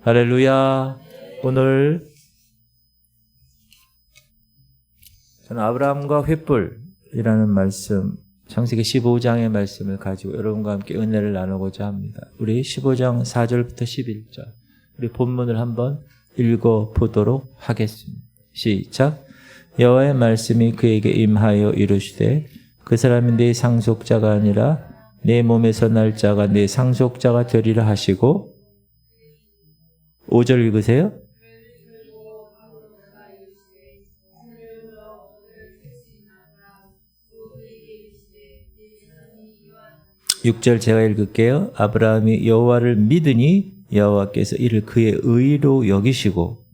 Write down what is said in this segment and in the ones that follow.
할렐루야. 오늘 저는 아브라함과 횃불이라는 말씀, 창세기 15장의 말씀을 가지고 여러분과 함께 은혜를 나누고자 합니다. 우리 15장 4절부터 11절 우리 본문을 한번 읽어보도록 하겠습니다. 시작. 여호와의 말씀이 그에게 임하여 이르시되 그 사람이 네 상속자가 아니라 내 몸에서 날 자가 내 상속자가 되리라 하시고 5절 읽으세요. 6절 제가 읽을게요. 아브라함이 여호와를 믿으니 여호와께서 이를 그의 의로 여기시고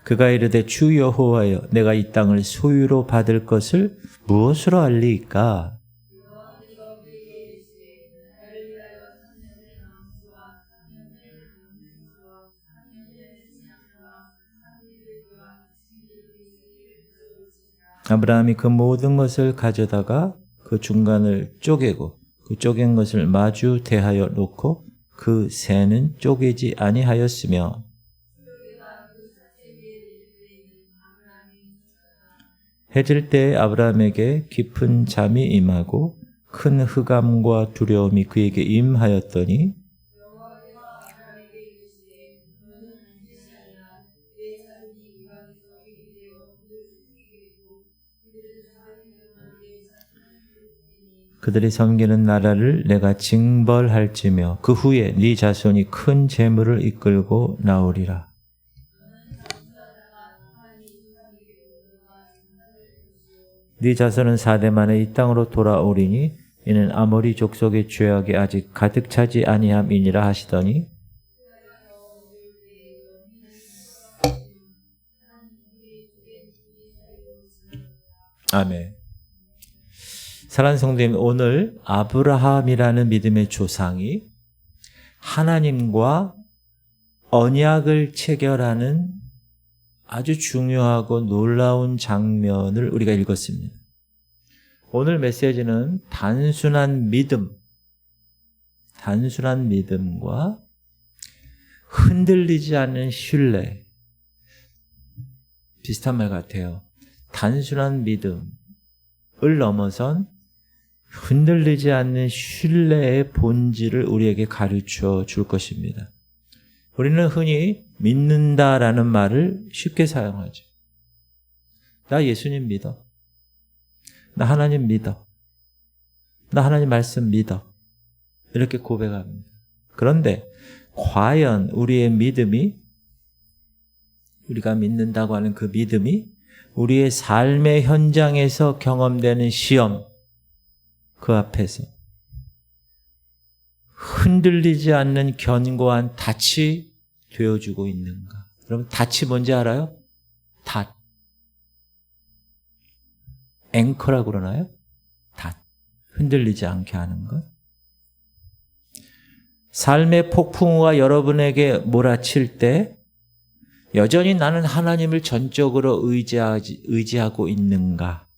그가 이르되 주 여호와여 내가 이 땅을 소유로 받을 것을 무엇으로 알리이까? 아브라함이 그 모든 것을 가져다가 그 중간을 쪼개고 그 쪼갠 것을 마주 대하여 놓고 그 새는 쪼개지 아니하였으며 해질 때 아브라함에게 깊은 잠이 임하고 큰 흑암과 두려움이 그에게 임하였더니 그들이 섬기는 나라를 내가 징벌할지며 그 후에 네 자손이 큰 재물을 이끌고 나오리라. 네 자손은 4대 만에 이 땅으로 돌아오리니 이는 아모리 족속의 죄악이 아직 가득 차지 아니함이니라 하시더니 아멘. 사랑하는 성도님, 오늘 아브라함이라는 믿음의 조상이 하나님과 언약을 체결하는 아주 중요하고 놀라운 장면을 우리가 읽었습니다. 오늘 메시지는 단순한 믿음과 흔들리지 않는 신뢰, 비슷한 말 같아요. 단순한 믿음을 넘어선 흔들리지 않는 신뢰의 본질을 우리에게 가르쳐 줄 것입니다. 우리는 흔히 믿는다라는 말을 쉽게 사용하죠. 나 예수님 믿어. 나 하나님 믿어. 나 하나님 말씀 믿어. 이렇게 고백합니다. 그런데 과연 우리의 믿음이, 우리가 믿는다고 하는 그 믿음이 우리의 삶의 현장에서 경험되는 시험, 그 앞에서 흔들리지 않는 견고한 닻이 되어주고 있는가? 여러분, 닻이 뭔지 알아요? 닷. 앵커라고 그러나요? 닷. 흔들리지 않게 하는 것. 삶의 폭풍우가 여러분에게 몰아칠 때 여전히 나는 하나님을 전적으로 의지하고 있는가?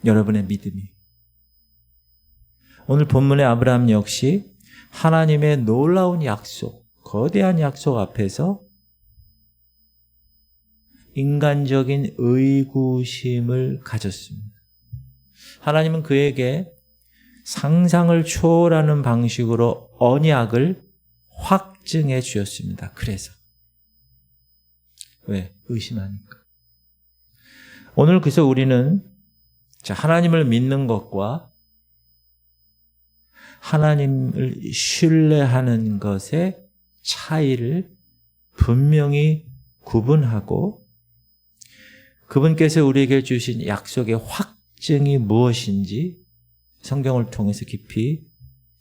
여러분의 믿음이. 오늘 본문의 아브라함 역시 하나님의 놀라운 약속, 거대한 약속 앞에서 인간적인 의구심을 가졌습니다. 하나님은 그에게 상상을 초월하는 방식으로 언약을 확증해 주셨습니다. 그래서. 왜? 의심하니까. 오늘 그래서 우리는 하나님을 믿는 것과 하나님을 신뢰하는 것의 차이를 분명히 구분하고 그분께서 우리에게 주신 약속의 확증이 무엇인지 성경을 통해서 깊이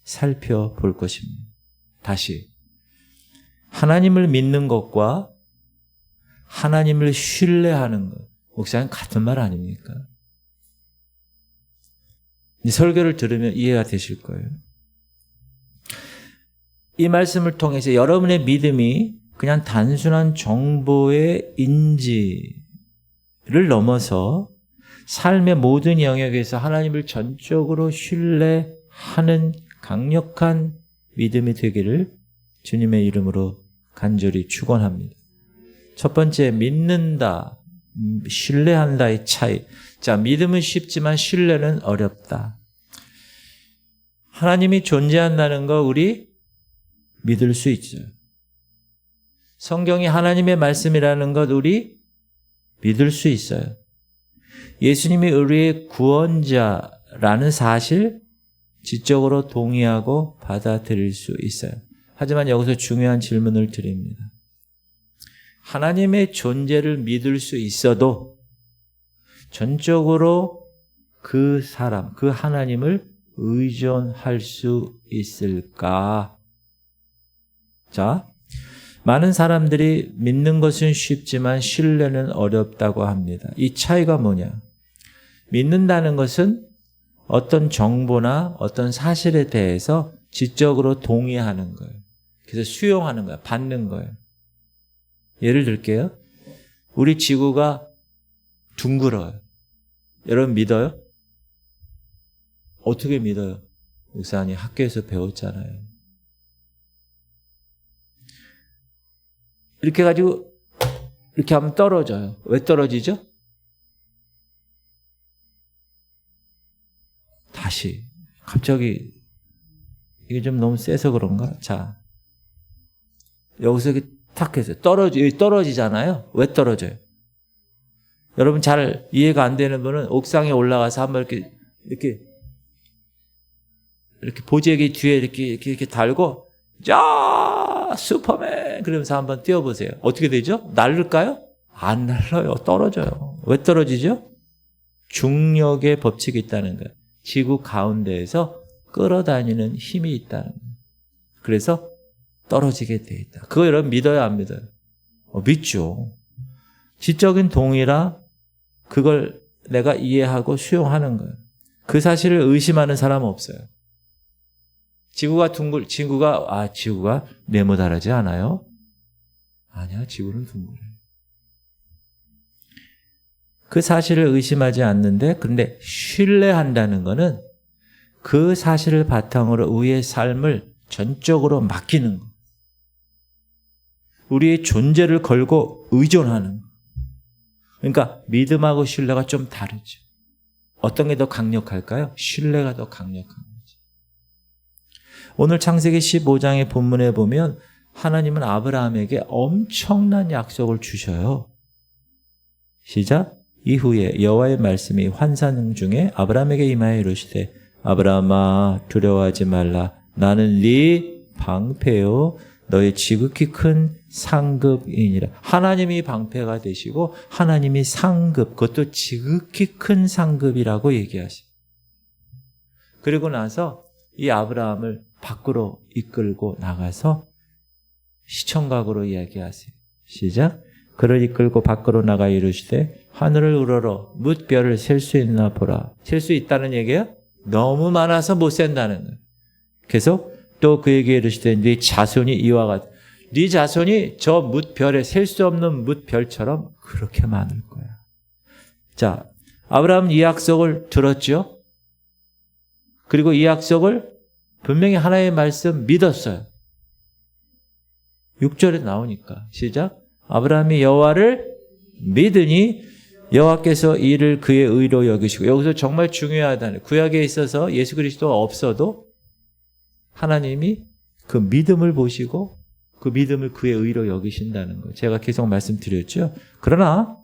살펴볼 것입니다. 다시, 하나님을 믿는 것과 하나님을 신뢰하는 것, 목사님 같은 말 아닙니까? 이 설교를 들으면 이해가 되실 거예요. 이 말씀을 통해서 여러분의 믿음이 그냥 단순한 정보의 인지를 넘어서 삶의 모든 영역에서 하나님을 전적으로 신뢰하는 강력한 믿음이 되기를 주님의 이름으로 간절히 축원합니다. 첫 번째, 믿는다, 신뢰한다의 차이. 자, 믿음은 쉽지만 신뢰는 어렵다. 하나님이 존재한다는 거 우리 믿을 수 있죠. 성경이 하나님의 말씀이라는 것 우리 믿을 수 있어요. 예수님이 우리의 구원자라는 사실 지적으로 동의하고 받아들일 수 있어요. 하지만 여기서 중요한 질문을 드립니다. 하나님의 존재를 믿을 수 있어도 전적으로 그 사람, 그 하나님을 의존할 수 있을까? 자, 많은 사람들이 믿는 것은 쉽지만 신뢰는 어렵다고 합니다. 이 차이가 뭐냐? 믿는다는 것은 어떤 정보나 어떤 사실에 대해서 지적으로 동의하는 거예요. 그래서 수용하는 거예요. 받는 거예요. 예를 들게요. 우리 지구가 둥글어요. 여러분 믿어요? 어떻게 믿어요? 목사님 학교에서 배웠잖아요. 이렇게 해가지고 이렇게 하면 떨어져요. 왜 떨어지죠? 다시 갑자기 이게 좀 너무 세서 그런가? 자, 여기서 이렇게 탁 해서 떨어지잖아요. 왜 떨어져요? 여러분 잘 이해가 안 되는 분은 옥상에 올라가서 한번 이렇게 보재기 뒤에 이렇게 달고 자 슈퍼맨 그러면서 한번 뛰어보세요. 어떻게 되죠? 날릴까요? 안 날려요. 떨어져요. 왜 떨어지죠? 중력의 법칙이 있다는 거예요. 지구 가운데에서 끌어다니는 힘이 있다는 거예요. 그래서 떨어지게 돼 있다. 그거 여러분 믿어요, 안 믿어요? 믿죠. 지적인 동의라 그걸 내가 이해하고 수용하는 거예요. 그 사실을 의심하는 사람은 없어요. 지구가 네모다라지 않아요? 아니야, 지구는 둥글어요. 그 사실을 의심하지 않는데, 그런데 신뢰한다는 거는 그 사실을 바탕으로 우리의 삶을 전적으로 맡기는 거. 우리의 존재를 걸고 의존하는 거. 그러니까 믿음하고 신뢰가 좀 다르죠. 어떤 게 더 강력할까요? 신뢰가 더 강력한 거죠. 오늘 창세기 15장의 본문에 보면 하나님은 아브라함에게 엄청난 약속을 주셔요. 시작. 이후에 여호와의 말씀이 환상 중에 아브라함에게 임하여 이르시되 아브라함아 두려워하지 말라. 나는 네 방패요 너의 지극히 큰 상급이니라. 하나님이 방패가 되시고 하나님이 상급, 그것도 지극히 큰 상급이라고 얘기하시죠. 그리고 나서 이 아브라함을 밖으로 이끌고 나가서 시청각으로 이야기하세요. 시작. 그를 이끌고 밖으로 나가 이르시되 하늘을 우러러 뭇 별을 셀 수 있나 보라. 셀 수 있다는 얘기예요? 너무 많아서 못 센다는 거예요. 계속 또 그에게 이르시되 네 자손이 이와 같다. 네 자손이 저 뭇별에 셀 수 없는 뭇별처럼 그렇게 많을 거야. 자, 아브라함은 이 약속을 들었죠. 그리고 이 약속을 분명히 하나님의 말씀 믿었어요. 6절에 나오니까 시작. 아브라함이 여호와를 믿으니 여호와께서 이를 그의 의로 여기시고. 여기서 정말 중요하다는, 구약에 있어서 예수 그리스도가 없어도 하나님이 그 믿음을 보시고 그 믿음을 그의 의로 여기신다는 거 제가 계속 말씀드렸죠. 그러나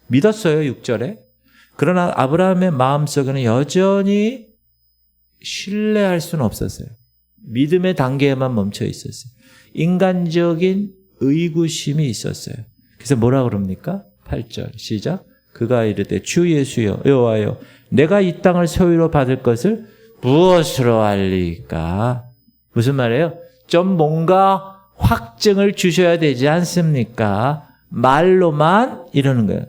믿었어요. 6절에. 그러나 아브라함의 마음속에는 여전히 신뢰할 수는 없었어요. 믿음의 단계에만 멈춰 있었어요. 인간적인 의구심이 있었어요. 그래서 뭐라 그럽니까? 8절 시작. 그가 이르되 주 예수여 여호와여 내가 이 땅을 소유로 받을 것을 무엇으로 알리까? 무슨 말이에요? 좀 뭔가 확증을 주셔야 되지 않습니까? 말로만 이러는 거예요.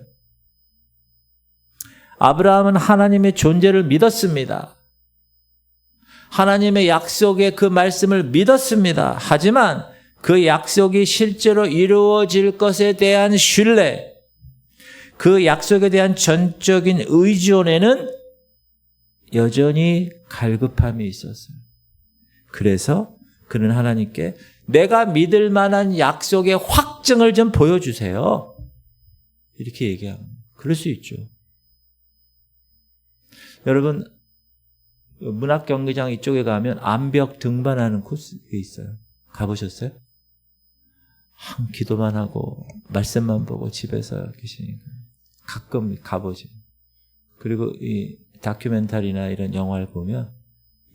아브라함은 하나님의 존재를 믿었습니다. 하나님의 약속의 그 말씀을 믿었습니다. 하지만 그 약속이 실제로 이루어질 것에 대한 신뢰, 그 약속에 대한 전적인 의존에는 여전히 갈급함이 있었어요. 그래서 그는 하나님께 내가 믿을 만한 약속의 확증을 좀 보여주세요. 이렇게 얘기합니다. 그럴 수 있죠. 여러분, 문학 경기장 이쪽에 가면 암벽 등반하는 코스가 있어요. 가보셨어요? 기도만 하고 말씀만 보고 집에서 계시니까 가끔 가보죠. 그리고 이 다큐멘터리나 이런 영화를 보면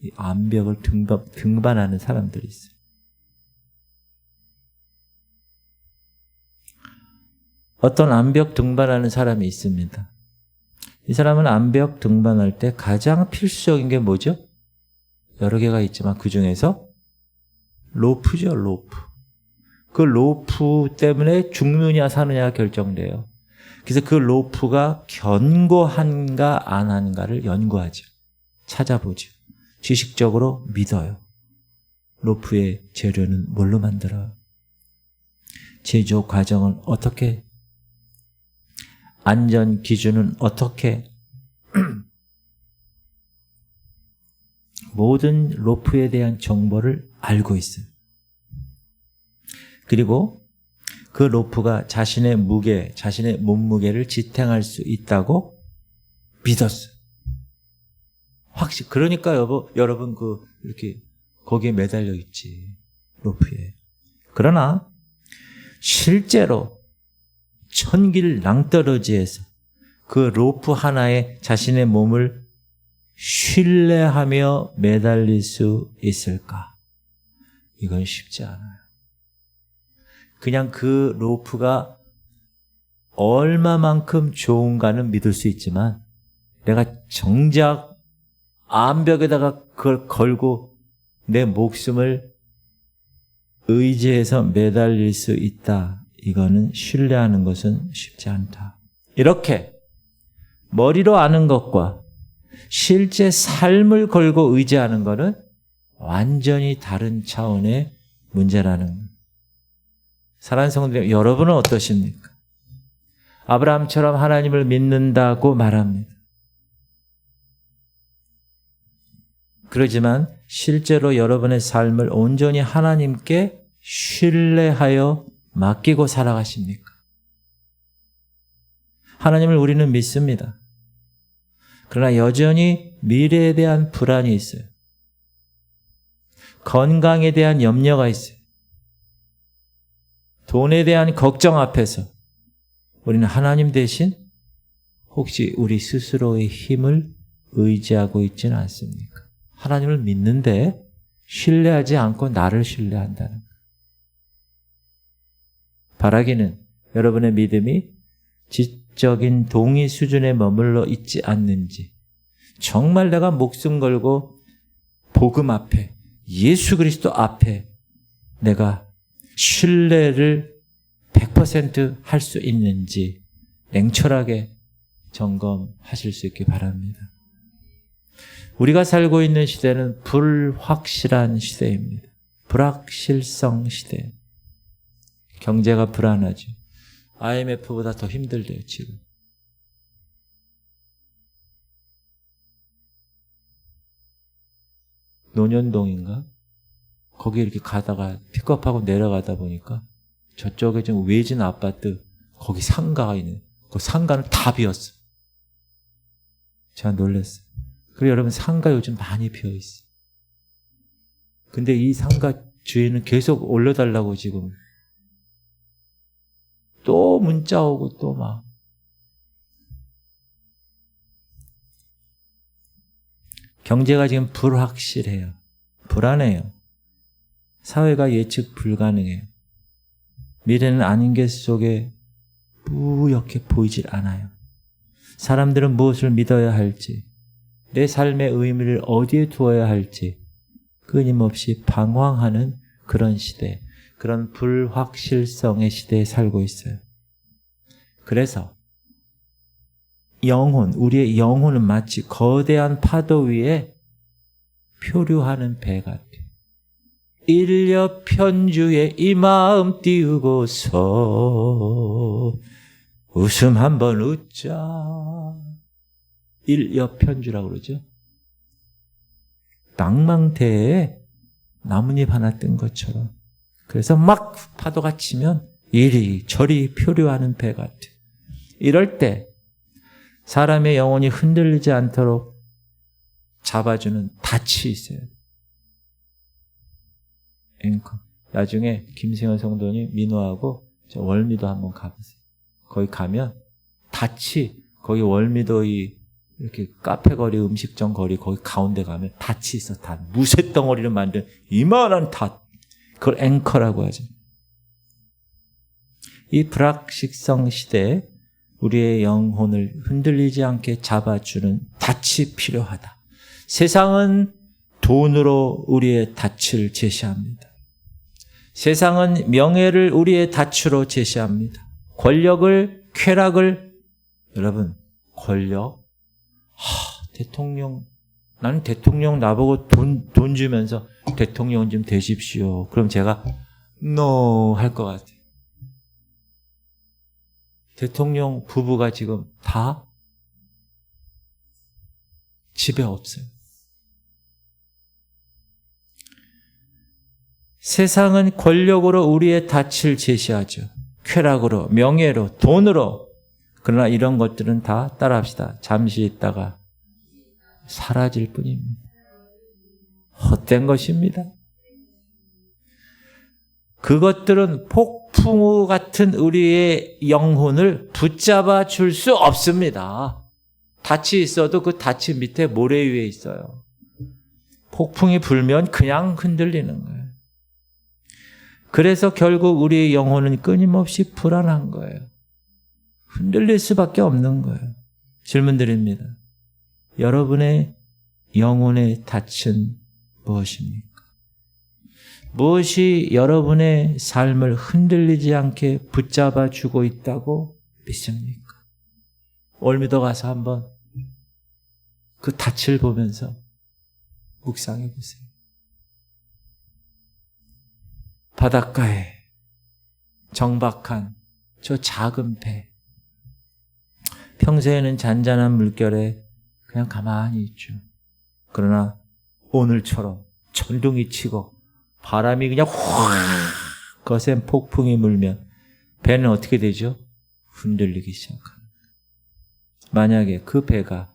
이 암벽을 등반하는 사람들이 있어요. 어떤 암벽 등반하는 사람이 있습니다. 이 사람은 암벽 등반할 때 가장 필수적인 게 뭐죠? 여러 개가 있지만 그 중에서 로프죠, 로프. 그 로프 때문에 죽느냐 사느냐가 결정돼요. 그래서 그 로프가 견고한가 안 한가를 연구하죠. 찾아보죠. 지식적으로 믿어요. 로프의 재료는 뭘로 만들어요? 제조 과정은 어떻게? 안전 기준은 어떻게? 모든 로프에 대한 정보를 알고 있어요. 그리고 그 로프가 자신의 무게, 자신의 몸무게를 지탱할 수 있다고 믿었어요. 확실히. 그러니까 여러분 이렇게 거기에 매달려 있지. 로프에. 그러나 실제로 천길 낭떠러지에서 그 로프 하나에 자신의 몸을 신뢰하며 매달릴 수 있을까? 이건 쉽지 않아요. 그냥 그 로프가 얼마만큼 좋은가는 믿을 수 있지만 내가 정작 암벽에다가 그걸 걸고 내 목숨을 의지해서 매달릴 수 있다. 이거는 신뢰하는 것은 쉽지 않다. 이렇게 머리로 아는 것과 실제 삶을 걸고 의지하는 것은 완전히 다른 차원의 문제라는 거예요. 사랑하는 성도님, 여러분은 어떠십니까? 아브라함처럼 하나님을 믿는다고 말합니다. 그러지만 실제로 여러분의 삶을 온전히 하나님께 신뢰하여 맡기고 살아가십니까? 하나님을 우리는 믿습니다. 그러나 여전히 미래에 대한 불안이 있어요. 건강에 대한 염려가 있어요. 돈에 대한 걱정 앞에서 우리는 하나님 대신 혹시 우리 스스로의 힘을 의지하고 있지는 않습니까? 하나님을 믿는데 신뢰하지 않고 나를 신뢰한다는 거예요. 바라기는 여러분의 믿음이 지적인 동의 수준에 머물러 있지 않는지, 정말 내가 목숨 걸고 복음 앞에, 예수 그리스도 앞에 내가 신뢰를 100% 할 수 있는지 냉철하게 점검하실 수 있기 바랍니다. 우리가 살고 있는 시대는 불확실한 시대입니다. 불확실성 시대. 경제가 불안하죠. IMF보다 더 힘들대요, 지금. 논현동인가? 거기 이렇게 가다가 픽업하고 내려가다 보니까 저쪽에 좀 외진 아파트, 거기 상가가 있는, 그 상가는 다 비었어. 제가 놀랐어요. 그리고 여러분, 상가 요즘 많이 비어있어요. 근데 이 상가 주인은 계속 올려달라고 지금 또 문자 오고 또 막. 경제가 지금 불확실해요. 불안해요. 사회가 예측 불가능해요. 미래는 안개 속에 뿌옇게 보이질 않아요. 사람들은 무엇을 믿어야 할지, 내 삶의 의미를 어디에 두어야 할지 끊임없이 방황하는 그런 시대, 그런 불확실성의 시대에 살고 있어요. 그래서 우리의 영혼은 마치 거대한 파도 위에 표류하는 배 같아요. 일려 편주에 이 마음 띄우고서 웃음 한번 웃자. 일여편주라고 그러죠. 망망대해에 나뭇잎 하나 뜬 것처럼. 그래서 막 파도가 치면 이리저리 표류하는 배 같아. 이럴 때 사람의 영혼이 흔들리지 않도록 잡아주는 닻이 있어요. 앵커. 나중에 김승현 성도님 민호하고 월미도 한번 가보세요. 거기 가면 닻이 거기 월미도 이렇게 카페 거리, 음식점 거리 거기 가운데 가면 닻이 있어. 닷. 무쇠덩어리를 만든 이만한 닷. 그걸 앵커라고 하죠. 이 불확실성 시대에 우리의 영혼을 흔들리지 않게 잡아주는 닻이 필요하다. 세상은 돈으로 우리의 닻을 제시합니다. 세상은 명예를 우리의 닻으로 제시합니다. 권력을, 쾌락을, 여러분, 권력, 대통령, 나는 대통령 나보고 돈 주면서 대통령 좀 되십시오. 그럼 제가 no 할 것 같아요. 대통령 부부가 지금 다 집에 없어요. 세상은 권력으로 우리의 닻을 제시하죠. 쾌락으로, 명예로, 돈으로. 그러나 이런 것들은 다 따라합시다. 잠시 있다가 사라질 뿐입니다. 헛된 것입니다. 그것들은 폭풍우 같은 우리의 영혼을 붙잡아 줄 수 없습니다. 닻이 있어도 그 닻이 밑에 모래 위에 있어요. 폭풍이 불면 그냥 흔들리는 거예요. 그래서 결국 우리의 영혼은 끊임없이 불안한 거예요. 흔들릴 수밖에 없는 거예요. 질문 드립니다. 여러분의 영혼의 닻은 무엇입니까? 무엇이 여러분의 삶을 흔들리지 않게 붙잡아 주고 있다고 믿습니까? 월미도 가서 한번 그 닻을 보면서 묵상해 보세요. 바닷가에 정박한 저 작은 배. 평소에는 잔잔한 물결에 그냥 가만히 있죠. 그러나 오늘처럼 천둥이 치고 바람이 그냥 확 거센 폭풍이 물면 배는 어떻게 되죠? 흔들리기 시작합니다. 만약에 그 배가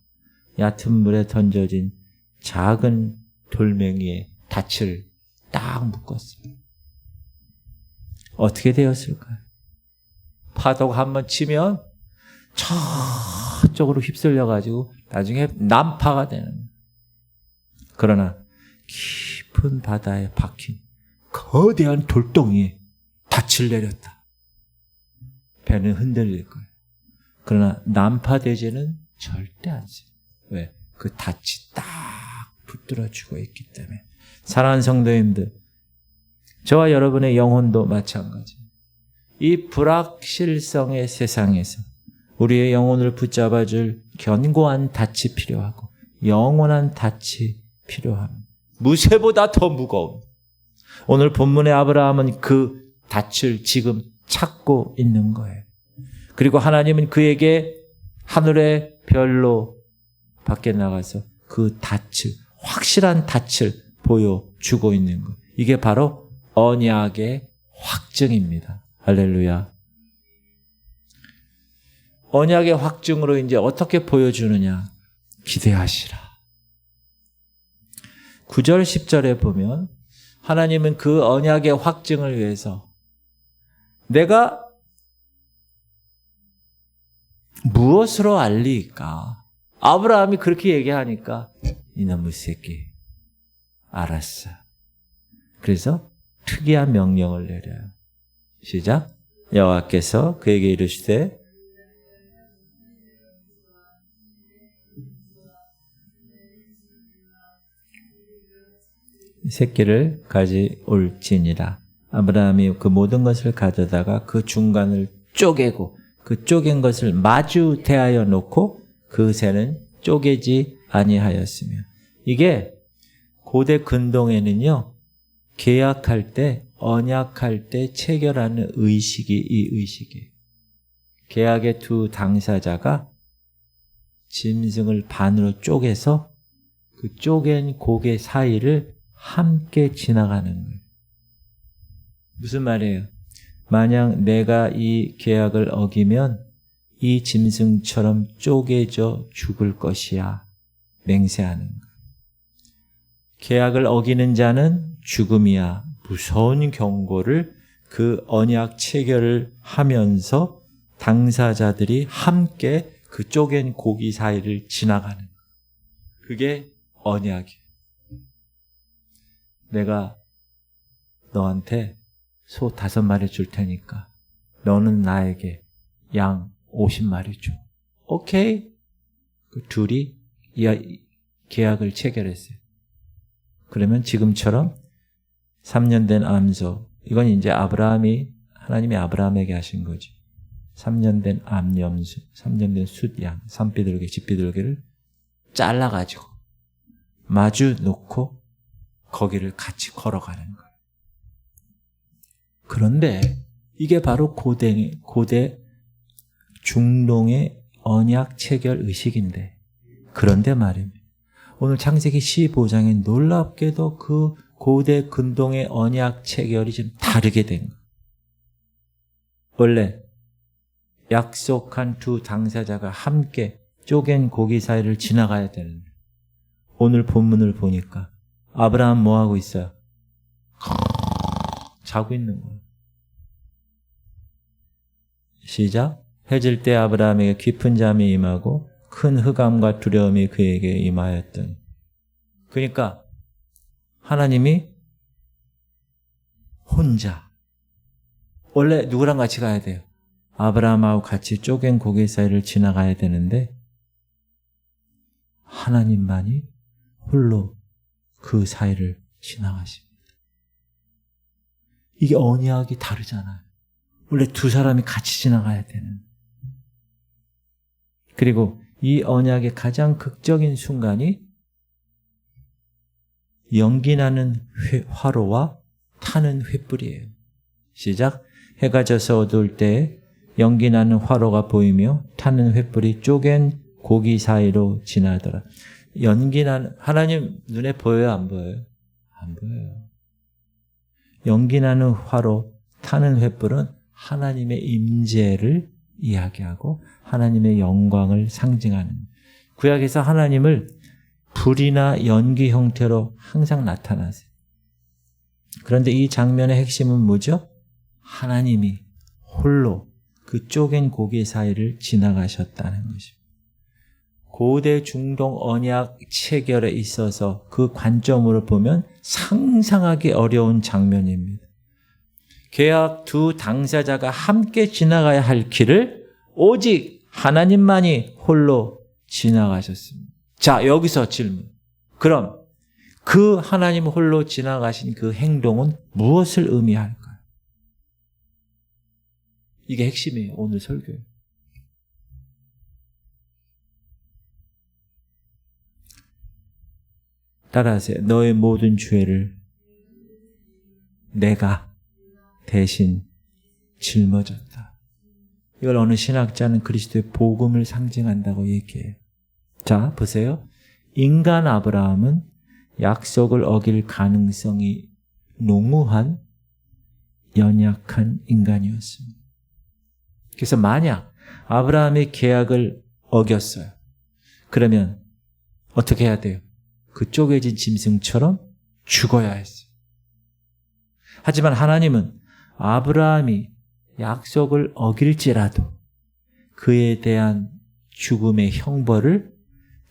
얕은 물에 던져진 작은 돌멩이에 닻을 딱 묶었어요. 어떻게 되었을까요? 파도가 한번 치면 저쪽으로 휩쓸려가지고 나중에 난파가 되는 거예요. 그러나 깊은 바다에 박힌 거대한 돌덩이에 닻을 내렸다. 배는 흔들릴 거예요. 그러나 난파되지는 절대 않습니다. 왜? 그 닻이 딱 붙들어주고 있기 때문에. 사랑하는 성도님들, 저와 여러분의 영혼도 마찬가지입니다. 이 불확실성의 세상에서 우리의 영혼을 붙잡아줄 견고한 닻이 필요하고 영원한 닻이 필요합니다. 무쇠보다 더 무거운. 오늘 본문의 아브라함은 그 닻을 지금 찾고 있는 거예요. 그리고 하나님은 그에게 하늘의 별로 밖에 나가서 그 닻을, 확실한 닻을 보여주고 있는 거예요. 이게 바로 언약의 확증입니다. 할렐루야. 언약의 확증으로 이제 어떻게 보여주느냐? 기대하시라. 9절 10절에 보면 하나님은 그 언약의 확증을 위해서 내가 무엇으로 알리까? 아브라함이 그렇게 얘기하니까 이놈의 새끼 알았어. 그래서 특이한 명령을 내려요. 시작. 여호와께서 그에게 이르시되 새끼를 가져올지니라. 아브라함이 그 모든 것을 가져다가 그 중간을 쪼개고 그 쪼갠 것을 마주 대하여 놓고 그 새는 쪼개지 아니하였으며. 이게 고대 근동에는요, 계약할 때, 언약할 때 체결하는 의식이 이 의식이에요. 계약의 두 당사자가 짐승을 반으로 쪼개서 그 쪼갠 고개 사이를 함께 지나가는 거예요. 무슨 말이에요? 만약 내가 이 계약을 어기면 이 짐승처럼 쪼개져 죽을 것이야. 맹세하는 거예요. 계약을 어기는 자는 죽음이야. 무서운 경고를 그 언약 체결을 하면서 당사자들이 함께 그 쪼갠 고기 사이를 지나가는 거예요. 그게 언약이에요. 내가 너한테 소 5마리 줄 테니까 너는 나에게 양 50마리 줘. 오케이? 그 둘이 계약을 체결했어요. 그러면 지금처럼 3년 된 암소, 이건 이제 하나님이 아브라함에게 하신 거지. 3년 된 암염소, 3년 된 숫양, 산비둘기, 집비둘기를 잘라가지고 마주 놓고 거기를 같이 걸어가는 거예요. 그런데 이게 바로 고대 중동의 언약 체결 의식인데, 그런데 말입니다. 오늘 창세기 15장에 놀랍게도 그 고대 근동의 언약 체결이 좀 다르게 된 거예요. 원래 약속한 두 당사자가 함께 쪼갠 고기 사이를 지나가야 되는데, 오늘 본문을 보니까 아브라함 뭐 하고 있어요? 자고 있는 거예요. 시작. 해질 때 아브라함에게 깊은 잠이 임하고 큰 흑암과 두려움이 그에게 임하였더니. 그러니까 하나님이 혼자, 원래 누구랑 같이 가야 돼요? 아브라함하고 같이 쪼갠 고기 사이를 지나가야 되는데 하나님만이 홀로 그 사이를 지나가십니다. 이게 언약이 다르잖아요. 원래 두 사람이 같이 지나가야 되는. 그리고 이 언약의 가장 극적인 순간이 연기나는 화로와 타는 횃불이에요. 시작. 해가 져서 어두울 때에 연기나는 화로가 보이며 타는 횃불이 쪼갠 고기 사이로 지나더라. 연기나는, 하나님 눈에 보여요? 안 보여요? 안 보여요. 연기나는 화로, 타는 횃불은 하나님의 임재를 이야기하고 하나님의 영광을 상징하는. 구약에서 하나님을 불이나 연기 형태로 항상 나타나세요. 그런데 이 장면의 핵심은 뭐죠? 하나님이 홀로 그 쪼갠 고기 사이를 지나가셨다는 것입니다. 고대 중동 언약 체결에 있어서 그 관점으로 보면 상상하기 어려운 장면입니다. 계약 두 당사자가 함께 지나가야 할 길을 오직 하나님만이 홀로 지나가셨습니다. 자, 여기서 질문. 그럼 그 하나님 홀로 지나가신 그 행동은 무엇을 의미할까요? 이게 핵심이에요. 오늘 설교예요. 따라하세요. 너의 모든 죄를 내가 대신 짊어졌다. 이걸 어느 신학자는 그리스도의 복음을 상징한다고 얘기해요. 자, 보세요. 인간 아브라함은 약속을 어길 가능성이 농후한 연약한 인간이었습니다. 그래서 만약 아브라함이 계약을 어겼어요. 그러면 어떻게 해야 돼요? 그 쪼개진 짐승처럼 죽어야 했어요. 하지만 하나님은 아브라함이 약속을 어길지라도 그에 대한 죽음의 형벌을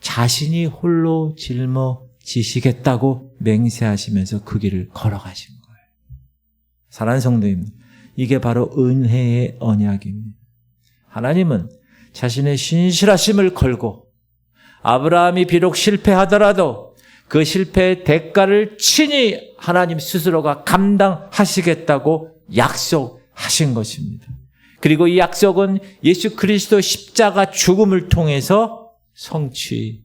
자신이 홀로 짊어지시겠다고 맹세하시면서 그 길을 걸어가신 거예요. 사랑하는 성도입니다. 이게 바로 은혜의 언약입니다. 하나님은 자신의 신실하심을 걸고 아브라함이 비록 실패하더라도 그 실패의 대가를 친히 하나님 스스로가 감당하시겠다고 약속하신 것입니다. 그리고 이 약속은 예수 그리스도 십자가 죽음을 통해서 성취되었습니다.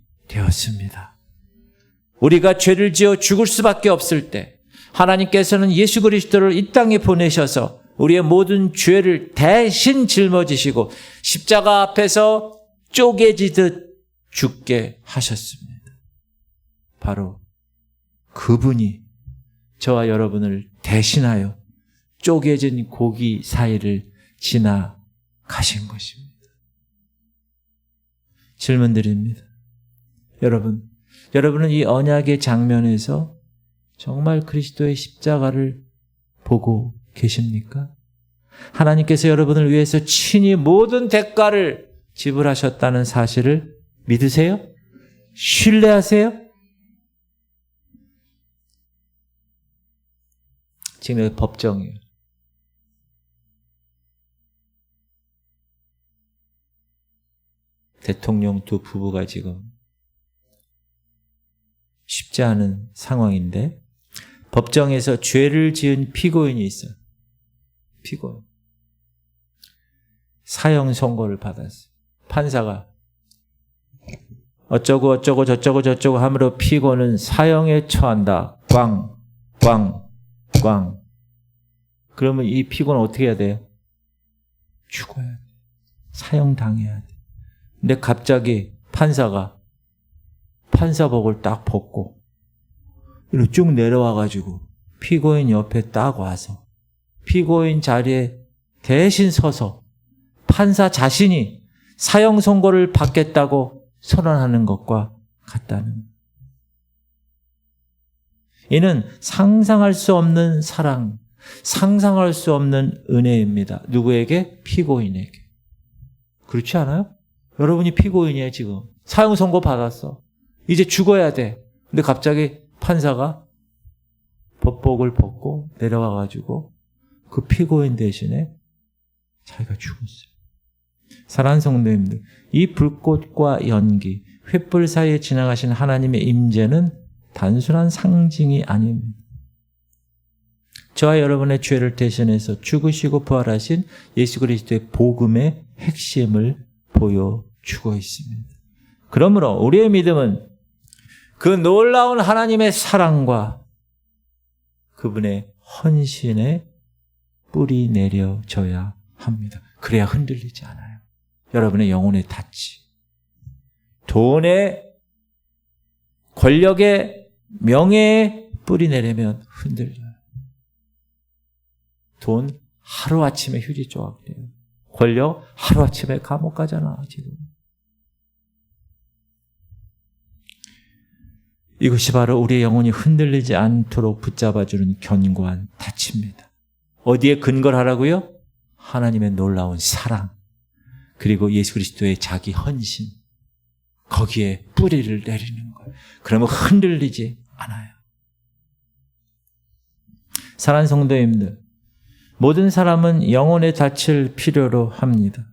우리가 죄를 지어 죽을 수밖에 없을 때 하나님께서는 예수 그리스도를 이 땅에 보내셔서 우리의 모든 죄를 대신 짊어지시고 십자가 앞에서 쪼개지듯 죽게 하셨습니다. 바로 그분이 저와 여러분을 대신하여 쪼개진 고기 사이를 지나가신 것입니다. 질문 드립니다. 여러분은 이 언약의 장면에서 정말 그리스도의 십자가를 보고 계십니까? 하나님께서 여러분을 위해서 친히 모든 대가를 지불하셨다는 사실을 믿으세요? 신뢰하세요? 지금 여기 법정이에요. 대통령 두 부부가 지금 쉽지 않은 상황인데 법정에서 죄를 지은 피고인이 있어요. 피고인. 사형 선고를 받았어요. 판사가 어쩌고 저쩌고 하므로 피고는 사형에 처한다. 꽝. 그러면 이 피고는 어떻게 해야 돼요? 죽어야 돼. 사형당해야 돼. 근데 갑자기 판사가 판사복을 딱 벗고 이렇게 쭉 내려와가지고 피고인 옆에 딱 와서 피고인 자리에 대신 서서 판사 자신이 사형 선고를 받겠다고 선언하는 것과 같다는. 이는 상상할 수 없는 사랑, 상상할 수 없는 은혜입니다. 누구에게? 피고인에게. 그렇지 않아요? 여러분이 피고인이에요, 지금. 사형 선고 받았어. 이제 죽어야 돼. 근데 갑자기 판사가 법복을 벗고 내려와가지고 그 피고인 대신에 자기가 죽었어요. 사랑하는 성도님들, 이 불꽃과 연기, 횃불 사이에 지나가신 하나님의 임재는 단순한 상징이 아닙니다. 저와 여러분의 죄를 대신해서 죽으시고 부활하신 예수 그리스도의 복음의 핵심을 보여주고 있습니다. 그러므로 우리의 믿음은 그 놀라운 하나님의 사랑과 그분의 헌신에 뿌리 내려져야 합니다. 그래야 흔들리지 않아요. 여러분의 영혼의 닻이. 돈의, 권력의, 명예에 뿌리 내리면 흔들려요. 돈 하루아침에 휴지 조각 돼요. 권력 하루아침에 감옥 가잖아, 지금. 이것이 바로 우리의 영혼이 흔들리지 않도록 붙잡아주는 견고한 닻입니다. 어디에 근거를 하라고요? 하나님의 놀라운 사랑, 그리고 예수 그리스도의 자기 헌신, 거기에 뿌리를 내리는 거예요. 그러면 흔들리지 않아요. 사랑하는 성도님들, 모든 사람은 영혼의 닻을 필요로 합니다.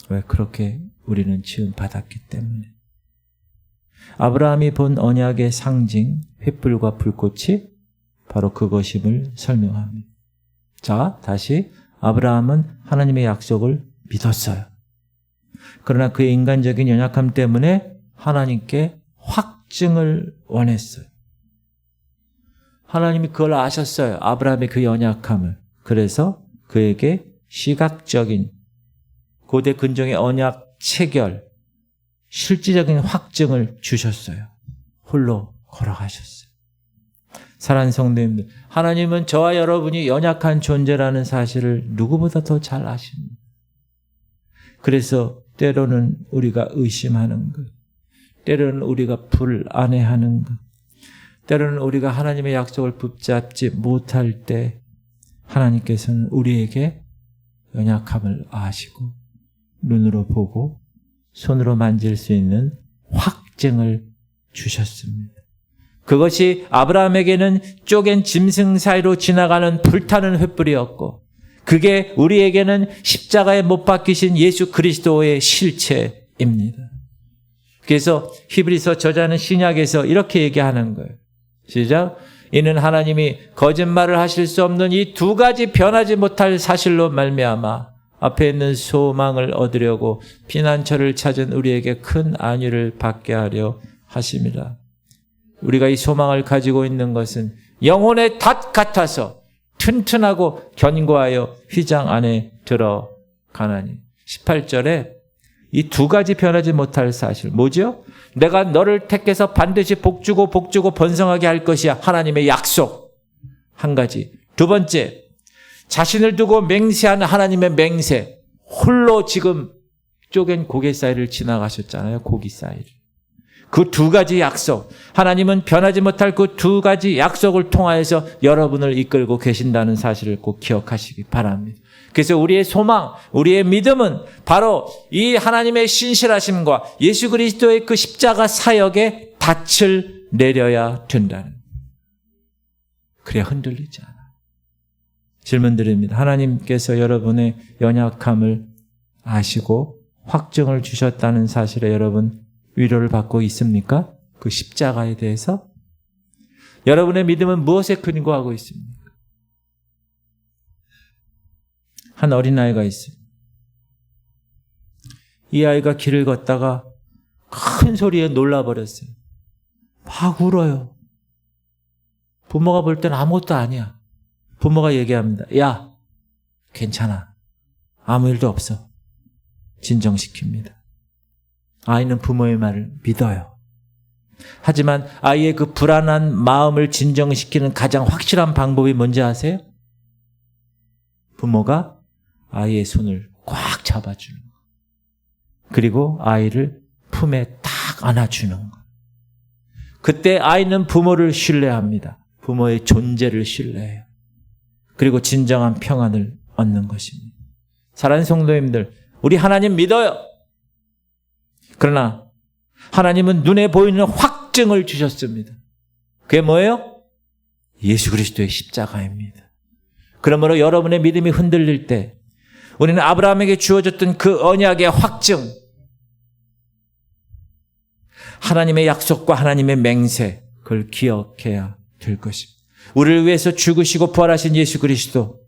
왜? 그렇게 우리는 지음받았기 때문에. 아브라함이 본 언약의 상징, 횃불과 불꽃이 바로 그것임을 설명합니다. 자, 다시 아브라함은 하나님의 약속을 믿었어요. 그러나 그의 인간적인 연약함 때문에 하나님께 확증을 원했어요. 하나님이 그걸 아셨어요. 아브라함의 그 연약함을. 그래서 그에게 시각적인 고대 근정의 언약 체결, 실질적인 확증을 주셨어요. 홀로 걸어가셨어요. 사랑하는 성도님들, 하나님은 저와 여러분이 연약한 존재라는 사실을 누구보다 더 잘 아십니다. 그래서 때로는 우리가 의심하는 것, 때로는 우리가 불안해하는 것, 때로는 우리가 하나님의 약속을 붙잡지 못할 때 하나님께서는 우리에게 연약함을 아시고 눈으로 보고 손으로 만질 수 있는 확증을 주셨습니다. 그것이 아브라함에게는 쪼갠 짐승 사이로 지나가는 불타는 횃불이었고, 그게 우리에게는 십자가에 못 박히신 예수 그리스도의 실체입니다. 그래서 히브리서 저자는 신약에서 이렇게 얘기하는 거예요. 시작. 이는 하나님이 거짓말을 하실 수 없는 이 두 가지 변하지 못할 사실로 말미암아 앞에 있는 소망을 얻으려고 피난처를 찾은 우리에게 큰 안위를 받게 하려 하심이라. 우리가 이 소망을 가지고 있는 것은 영혼의 닷 같아서 튼튼하고 견고하여 휘장 안에 들어가나니. 18절에 이 두 가지 변하지 못할 사실 뭐죠? 내가 너를 택해서 반드시 복주고 번성하게 할 것이야. 하나님의 약속 한 가지. 두 번째, 자신을 두고 맹세하는 하나님의 맹세. 홀로 지금 쪼갠 고개 사이를 지나가셨잖아요. 고기 사이를. 그 두 가지 약속. 하나님은 변하지 못할 그 두 가지 약속을 통하여서 여러분을 이끌고 계신다는 사실을 꼭 기억하시기 바랍니다. 그래서 우리의 소망, 우리의 믿음은 바로 이 하나님의 신실하심과 예수 그리스도의 그 십자가 사역에 닻을 내려야 된다는. 그래야 흔들리지 않아. 질문 드립니다. 하나님께서 여러분의 연약함을 아시고 확증을 주셨다는 사실에 여러분 위로를 받고 있습니까? 그 십자가에 대해서? 여러분의 믿음은 무엇에 근거하고 있습니까? 한 어린아이가 있어요. 이 아이가 길을 걷다가 큰 소리에 놀라버렸어요. 막 울어요. 부모가 볼 때는 아무것도 아니야. 부모가 얘기합니다. 야, 괜찮아. 아무 일도 없어. 진정시킵니다. 아이는 부모의 말을 믿어요. 하지만 아이의 그 불안한 마음을 진정시키는 가장 확실한 방법이 뭔지 아세요? 부모가 아이의 손을 꽉 잡아주는 거. 그리고 아이를 품에 딱 안아주는 거. 그때 아이는 부모를 신뢰합니다. 부모의 존재를 신뢰해요. 그리고 진정한 평안을 얻는 것입니다. 사랑하는 성도님들, 우리 하나님 믿어요. 그러나 하나님은 눈에 보이는 확증을 주셨습니다. 그게 뭐예요? 예수 그리스도의 십자가입니다. 그러므로 여러분의 믿음이 흔들릴 때 우리는 아브라함에게 주어졌던 그 언약의 확증, 하나님의 약속과 하나님의 맹세, 그걸 기억해야 될 것입니다. 우리를 위해서 죽으시고 부활하신 예수 그리스도,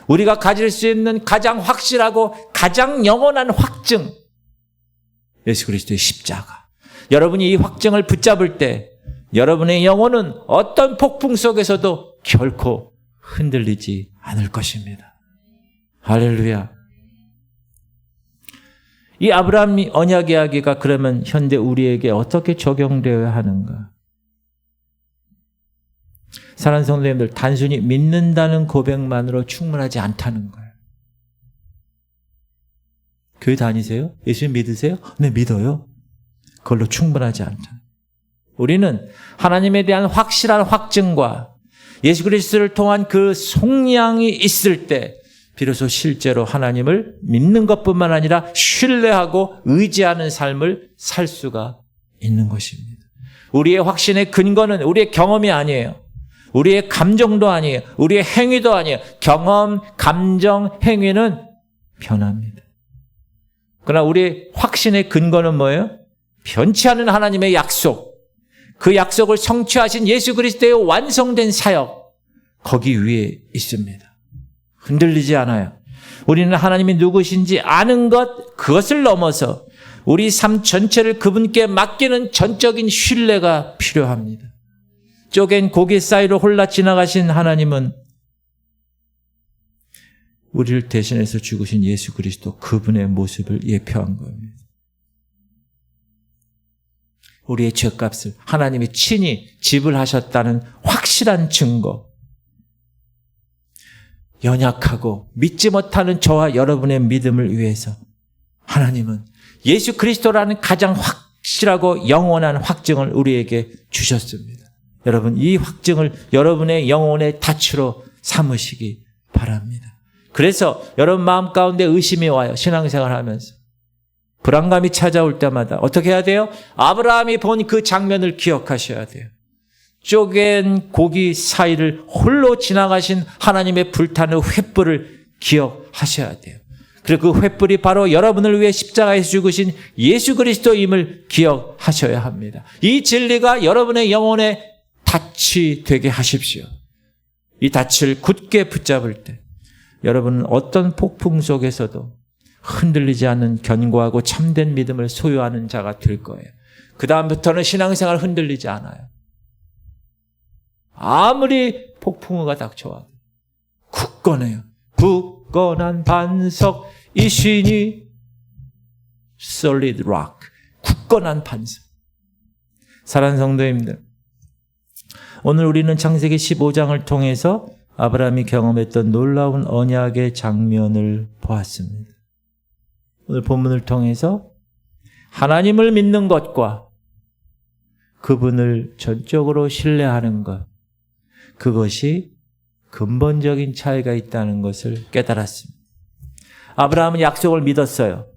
우리가 가질 수 있는 가장 확실하고 가장 영원한 확증, 예수 그리스도의 십자가. 여러분이 이 확증을 붙잡을 때 여러분의 영혼은 어떤 폭풍 속에서도 결코 흔들리지 않을 것입니다. 할렐루야. 이 아브라함 언약 이야기가 그러면 현대 우리에게 어떻게 적용되어야 하는가? 사랑하는 성도님들, 단순히 믿는다는 고백만으로 충분하지 않다는 거예요. 교회 다니세요? 예수님 믿으세요? 네, 믿어요. 그걸로 충분하지 않다. 우리는 하나님에 대한 확실한 확증과 예수 그리스도를 통한 그 속량이 있을 때 비로소 실제로 하나님을 믿는 것뿐만 아니라 신뢰하고 의지하는 삶을 살 수가 있는 것입니다. 우리의 확신의 근거는 우리의 경험이 아니에요. 우리의 감정도 아니에요. 우리의 행위도 아니에요. 경험, 감정, 행위는 변합니다. 그러나 우리의 확신의 근거는 뭐예요? 변치 않은 하나님의 약속, 그 약속을 성취하신 예수 그리스도의 완성된 사역, 거기 위에 있습니다. 흔들리지 않아요. 우리는 하나님이 누구신지 아는 것, 그것을 넘어서 우리 삶 전체를 그분께 맡기는 전적인 신뢰가 필요합니다. 쪼갠 고기 사이로 홀라 지나가신 하나님은 우리를 대신해서 죽으신 예수 그리스도, 그분의 모습을 예표한 겁니다. 우리의 죄값을 하나님이 친히 지불하셨다는 확실한 증거. 연약하고 믿지 못하는 저와 여러분의 믿음을 위해서 하나님은 예수 그리스도라는 가장 확실하고 영원한 확증을 우리에게 주셨습니다. 여러분, 이 확증을 여러분의 영혼의 닻으로 삼으시기 바랍니다. 그래서 여러분 마음 가운데 의심이 와요. 신앙생활하면서. 불안감이 찾아올 때마다 어떻게 해야 돼요? 아브라함이 본 그 장면을 기억하셔야 돼요. 쪼갠 고기 사이를 홀로 지나가신 하나님의 불타는 횃불을 기억하셔야 돼요. 그리고 그 횃불이 바로 여러분을 위해 십자가에서 죽으신 예수 그리스도임을 기억하셔야 합니다. 이 진리가 여러분의 영혼의 닻이 되게 하십시오. 이 닻을 굳게 붙잡을 때 여러분은 어떤 폭풍 속에서도 흔들리지 않는 견고하고 참된 믿음을 소유하는 자가 될 거예요. 그 다음부터는 신앙생활 흔들리지 않아요. 아무리 폭풍우가 닥쳐와도 굳건해요. 굳건한 반석이시니 solid rock. 굳건한 반석. 사랑하는 성도님들, 오늘 우리는 창세기 15장을 통해서 아브라함이 경험했던 놀라운 언약의 장면을 보았습니다. 오늘 본문을 통해서 하나님을 믿는 것과 그분을 전적으로 신뢰하는 것, 그것이 근본적인 차이가 있다는 것을 깨달았습니다. 아브라함은 약속을 믿었어요.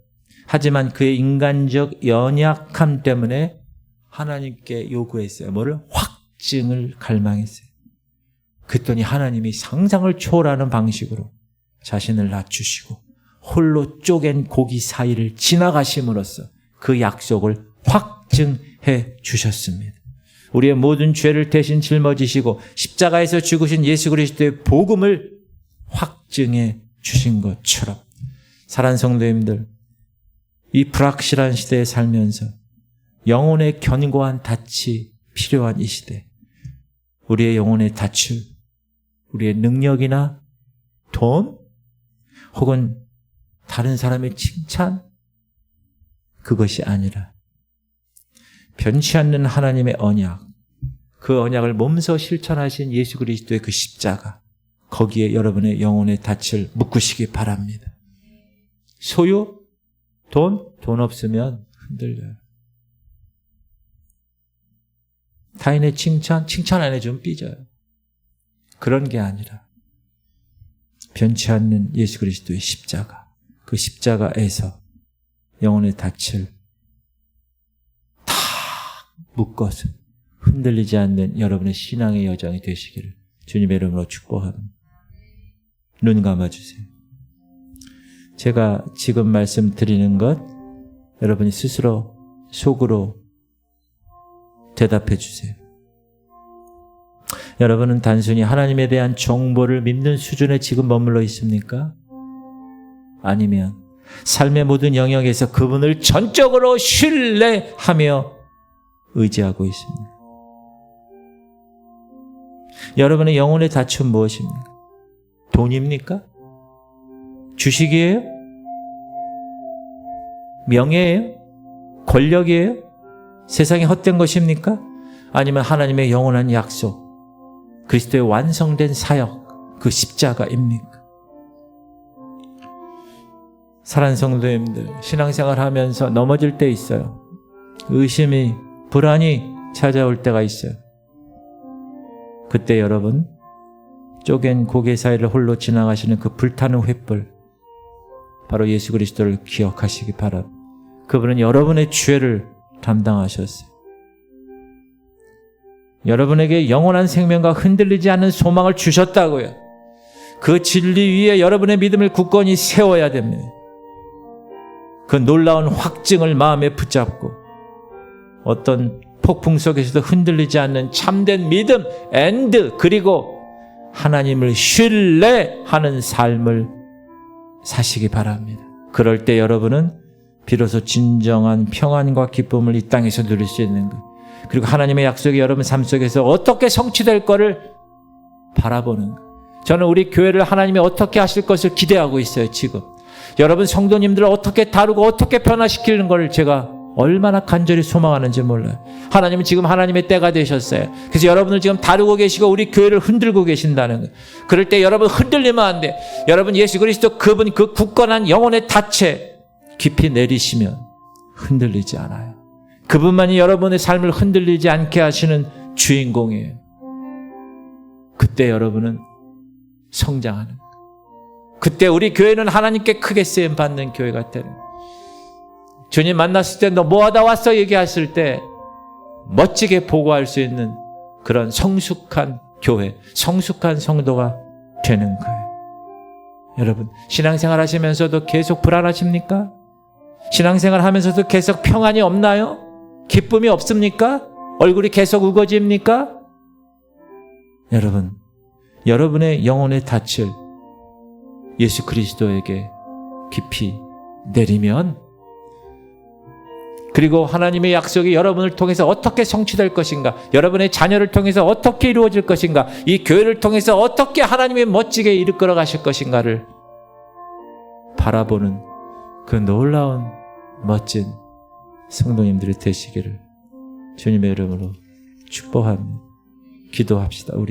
하지만 그의 인간적 연약함 때문에 하나님께 요구했어요. 뭐를? 확증을 갈망했어요. 그랬더니 하나님이 상상을 초월하는 방식으로 자신을 낮추시고 홀로 쪼갠 고기 사이를 지나가심으로써 그 약속을 확증해 주셨습니다. 우리의 모든 죄를 대신 짊어지시고 십자가에서 죽으신 예수 그리스도의 복음을 확증해 주신 것처럼, 사랑하는 성도님들, 이 불확실한 시대에 살면서 영혼의 견고한 닻이 필요한 이 시대, 우리의 영혼의 닻을 우리의 능력이나 돈 혹은 다른 사람의 칭찬, 그것이 아니라 변치 않는 하나님의 언약, 그 언약을 몸소 실천하신 예수 그리스도의 그 십자가, 거기에 여러분의 영혼의 닻을 묶으시기 바랍니다. 소유, 돈 없으면 흔들려요. 타인의 칭찬 안 해주면 삐져요. 그런 게 아니라 변치 않는 예수 그리스도의 십자가, 그 십자가에서 영혼의 닻을 다 묶어서 흔들리지 않는 여러분의 신앙의 여정이 되시기를 주님의 이름으로 축복합니다. 눈 감아주세요. 제가 지금 말씀드리는 것 여러분이 스스로 속으로 대답해 주세요. 여러분은 단순히 하나님에 대한 정보를 믿는 수준에 지금 머물러 있습니까? 아니면 삶의 모든 영역에서 그분을 전적으로 신뢰하며 의지하고 있습니다. 여러분의 영혼의 닻은 무엇입니까? 돈입니까? 주식이에요? 명예예요? 권력이에요? 세상에 헛된 것입니까? 아니면 하나님의 영원한 약속, 그리스도의 완성된 사역, 그 십자가입니까? 사랑하는 성도님들, 신앙생활 하면서 넘어질 때 있어요. 의심이, 불안이 찾아올 때가 있어요. 그때 여러분, 쪼갠 고개 사이를 홀로 지나가시는 그 불타는 횃불, 바로 예수 그리스도를 기억하시기 바랍니다. 그분은 여러분의 죄를 담당하셨어요. 여러분에게 영원한 생명과 흔들리지 않는 소망을 주셨다고요. 그 진리 위에 여러분의 믿음을 굳건히 세워야 됩니다. 그 놀라운 확증을 마음에 붙잡고 어떤 폭풍 속에서도 흔들리지 않는 참된 믿음, 그리고 하나님을 신뢰하는 삶을 사시기 바랍니다. 그럴 때 여러분은 비로소 진정한 평안과 기쁨을 이 땅에서 누릴 수 있는 것, 그리고 하나님의 약속이 여러분 삶 속에서 어떻게 성취될 것을 바라보는 것. 저는 우리 교회를 하나님이 어떻게 하실 것을 기대하고 있어요. 지금 여러분 성도님들을 어떻게 다루고 어떻게 변화시키는 걸 제가 얼마나 간절히 소망하는지 몰라요. 하나님은 지금 하나님의 때가 되셨어요. 그래서 여러분을 지금 다루고 계시고 우리 교회를 흔들고 계신다는 거예요. 그럴 때 여러분 흔들리면 안 돼. 여러분 예수 그리스도 그분 그 굳건한 영혼의 닻에 깊이 내리시면 흔들리지 않아요. 그분만이 여러분의 삶을 흔들리지 않게 하시는 주인공이에요. 그때 여러분은 성장하는 거예요. 그때 우리 교회는 하나님께 크게 쓰임 받는 교회가 되는 거예요. 주님 만났을 때 너 뭐하다 왔어 얘기했을 때 멋지게 보고할 수 있는 그런 성숙한 교회, 성숙한 성도가 되는 거예요. 여러분 신앙생활 하시면서도 계속 불안하십니까? 신앙생활 하면서도 계속 평안이 없나요? 기쁨이 없습니까? 얼굴이 계속 우거집니까? 여러분, 여러분의 영혼의 닻을 예수 그리스도에게 깊이 내리면 그리고 하나님의 약속이 여러분을 통해서 어떻게 성취될 것인가, 여러분의 자녀를 통해서 어떻게 이루어질 것인가, 이 교회를 통해서 어떻게 하나님의 멋지게 이끌어 가실 것인가를 바라보는 그 놀라운 멋진 성도님들이 되시기를 주님의 이름으로 축복합니다. 기도합시다. 우리